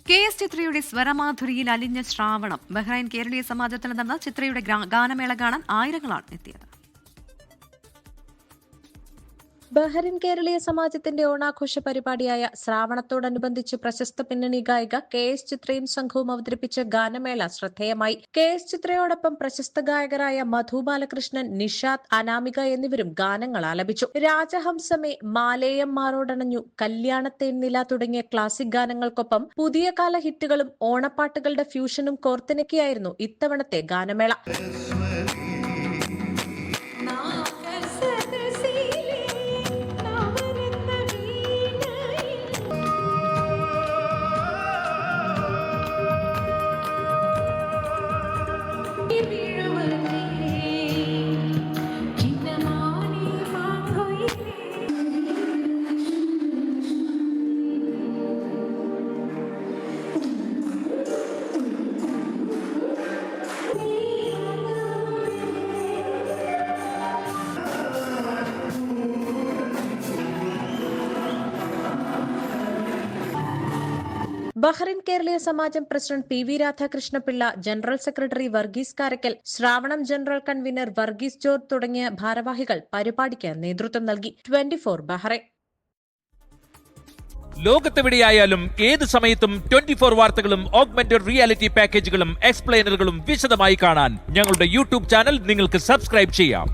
KS ചിത്രയുടെ സ്വരമാധുരിയിൽ അലിഞ്ഞ ശ്രാവണം. Bahrain കേരളീയ സമാജത്തിൽ നടന്ന ചിത്രയുടെ ഗാനമേള കാണാൻ ആയിരങ്ങളാണ് എത്തിയത്. ബഹ്റിൻ കേരളീയ സമാജത്തിന്റെ ഓണാഘോഷ പരിപാടിയായ ശ്രാവണത്തോടനുബന്ധിച്ച് പ്രശസ്ത പിന്നണി ഗായിക KS ചിത്രയും സംഘവും അവതരിപ്പിച്ച ഗാനമേള ശ്രദ്ധേയമായി. KS ചിത്രയോടൊപ്പം പ്രശസ്ത ഗായകരായ മധു ബാലകൃഷ്ണൻ, നിഷാദ്, അനാമിക എന്നിവരും ഗാനങ്ങൾ ആലപിച്ചു. രാജഹംസമേ, മാലേയം മാറോടണഞ്ഞു, കല്യാണത്തേന്നില തുടങ്ങിയ ക്ലാസിക് ഗാനങ്ങൾക്കൊപ്പം പുതിയ കാല ഹിറ്റുകളും ഓണപ്പാട്ടുകളുടെ ഫ്യൂഷനും കോർത്തിണക്കിയായിരുന്നു ഇത്തവണത്തെ ഗാനമേള. Bahrain Keraleeya Samajam president PV Radhakrishna Pillai, general secretary Varghese Karakkal, Sravanam general convener Varghese George തുടങ്ങിയ ഭാരവാഹികൾ പരിപാടിക്ക് നേതൃത്വം നൽകി. 24 ബഹ്റൈൻ. ലോകത്തെവിടെയായാലും ഏത് സമയത്തും 24 വാർത്തകളും ഓഗ്മെന്റഡ് റിയാലിറ്റി പാക്കേജുകളും എക്സ്പ്ലെയിനറുകളും വിശദമായി കാണാൻ ഞങ്ങളുടെ YouTube ചാനൽ നിങ്ങൾക്ക് സബ്സ്ക്രൈബ് ചെയ്യാം.